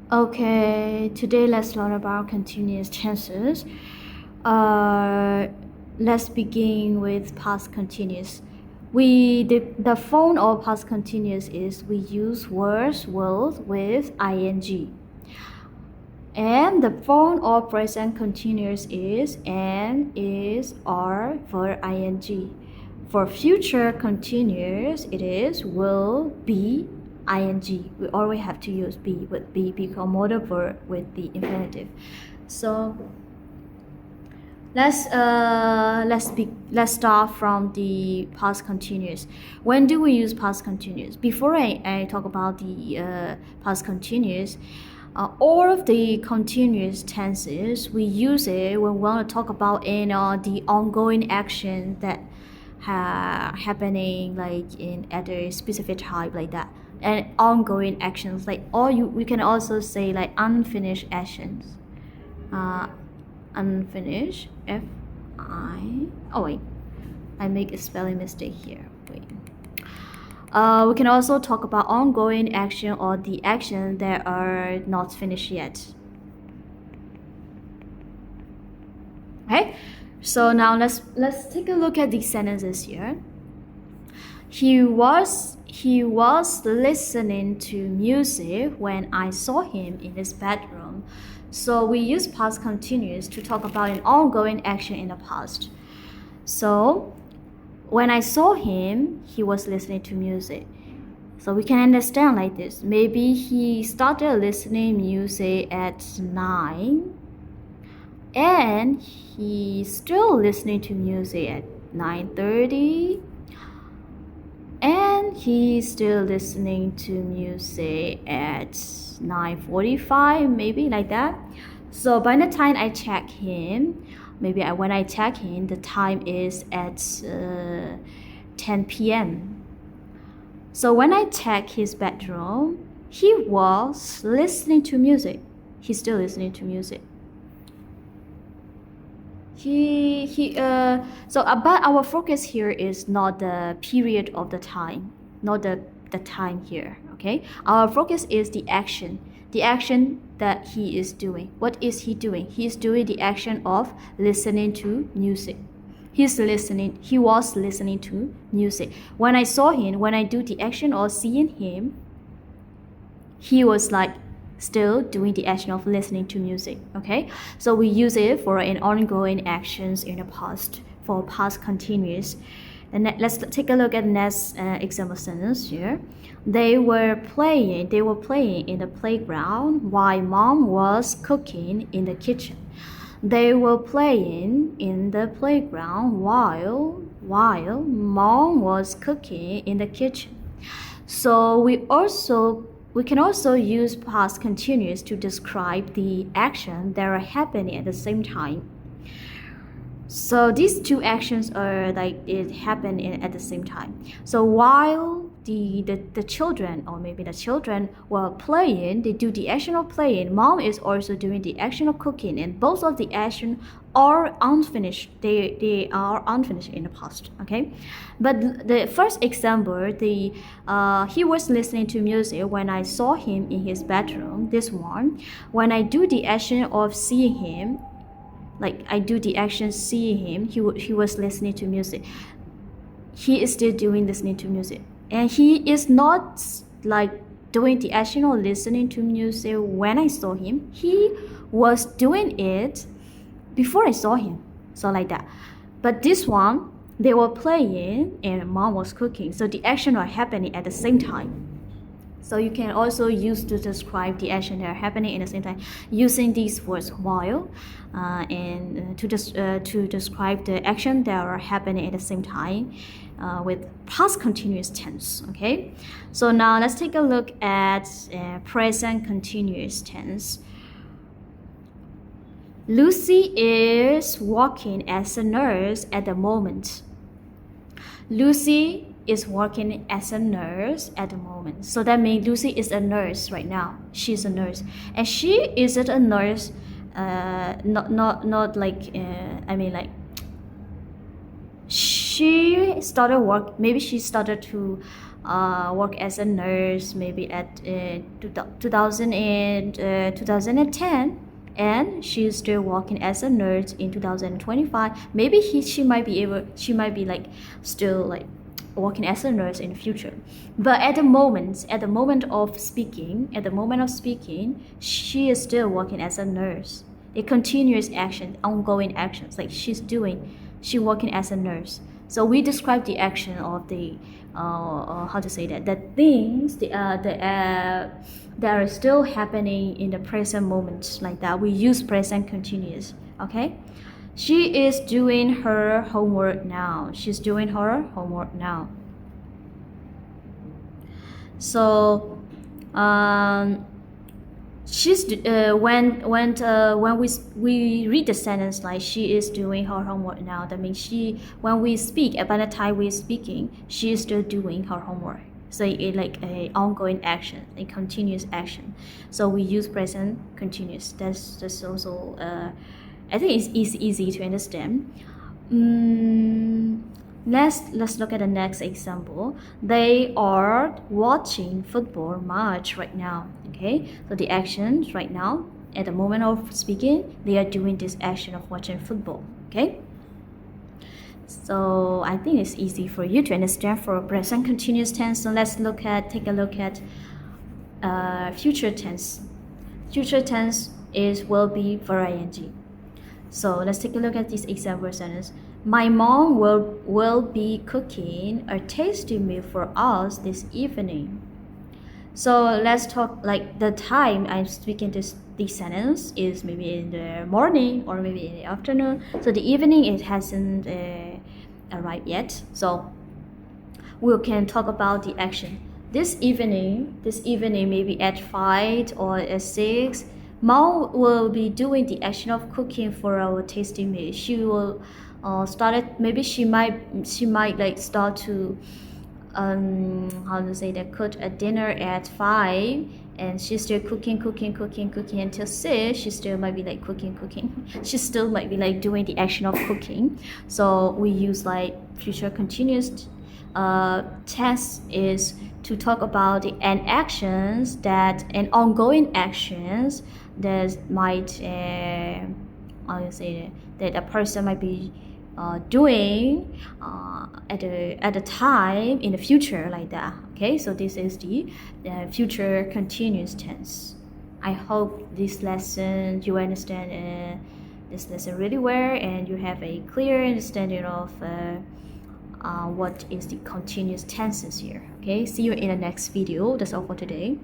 Okay, today let's learn about continuous tenses. Uh, let's begin with past continuous. The form of past continuous is we use words with ing. And the form of present continuous is and, is, are, verb ing. For future continuous, it is will, be, ing. We always have to use be with be become modal verb with the infinitive. So let's start from the past continuous. When do we use past continuous? Before I talk about the past continuous, all of the continuous tenses we use it when we want to talk about the ongoing action that happening like in at a specific time like that, and ongoing actions like we can also say like unfinished actions. Unfinished I make a spelling mistake here. Wait. We can also talk about ongoing action or the action that are not finished yet. Okay, so now let's take a look at these sentences here. He was listening to music when I saw him in his bedroom. So we use past continuous to talk about an ongoing action in the past. So when I saw him, he was listening to music. So we can understand like this. Maybe he started listening music at 9 and he's still listening to music at 9:30, and he's still listening to music at 9:45, maybe like that. So by the time I check him, when I check him, the time is at 10 p.m. So when I check his bedroom, he was listening to music. He's still listening to music. But our focus here is not the period of the time, not the time here. Okay, our focus is the action that he is doing. What is he doing? He is doing the action of listening to music. He was listening to music. When I saw him, when I do the action of seeing him, he was like still doing the action of listening to music. Okay, so we use it for an ongoing actions in the past, for past continuous. And let's take a look at the next example sentence here. They were playing in the playground while mom was cooking in the kitchen. They were playing in the playground while mom was cooking in the kitchen. So we can also use past continuous to describe the action that are happening at the same time. So these two actions are like it happened at the same time. So while the children, or maybe the children were playing, they do the action of playing, mom is also doing the action of cooking, and both of the action are unfinished. They are unfinished in the past. Okay, but the first example, he was listening to music when I saw him in his bedroom. This one, when I do the action of seeing him, like I do the action seeing him, he was listening to music. He is still doing listening to music, and he is not like doing the action of listening to music when I saw him. He was doing it before I saw him, so like that. But this one, they were playing and mom was cooking, so the action are happening at the same time. So you can also use to describe the action that are happening at the same time using these words while to describe the action that are happening at the same time with past continuous tense. Okay, so now let's take a look at present continuous tense. Lucy is working as a nurse at the moment. Lucy is working as a nurse at the moment. So that means Lucy is a nurse right now. She's a nurse. And she isn't a nurse, not like, she started work, maybe she started to work as a nurse maybe at 2010, and she's still working as a nurse in 2025. Maybe she might be like still like working as a nurse in the future. But at the moment of speaking, she is still working as a nurse. A continuous action, ongoing actions, like she working as a nurse. So we describe the action of the how to say that, the things that are still happening in the present moment, like that. We use present continuous. Okay, she is doing her homework now. She's doing her homework now. So she's when we read the sentence like she is doing her homework now, that means when we speak, by the time we're speaking, she is still doing her homework. So it like a ongoing action, a continuous action. So we use present continuous. That's also I think it's easy to understand. Let's look at the next example. They are watching football match right now. Okay, so the actions right now, at the moment of speaking, they are doing this action of watching football. Okay, so I think it's easy for you to understand for present continuous tense. So let's take a look at future tense. Future tense will be verb ing. So let's take a look at this example sentence. My mom will be cooking a tasty meal for us this evening. So let's talk like the time I'm speaking this sentence is maybe in the morning or maybe in the afternoon. So the evening, it hasn't arrived yet. So we can talk about the action. This evening maybe at 5 or at 6, Mom will be doing the action of cooking for our tasty meal. She will maybe she might like start to how to say that, cook a dinner at 5, and she's still cooking until 6. She still might be like cooking. She still might be like doing the action of cooking. So we use like future continuous tense is to talk about the ongoing actions that might how to say that a person might be doing at a time in the future, like that. Okay, so this is the future continuous tense. I hope this lesson you understand this lesson really well, and you have a clear understanding of what is the continuous tenses here. Okay, see you in the next video. That's all for today.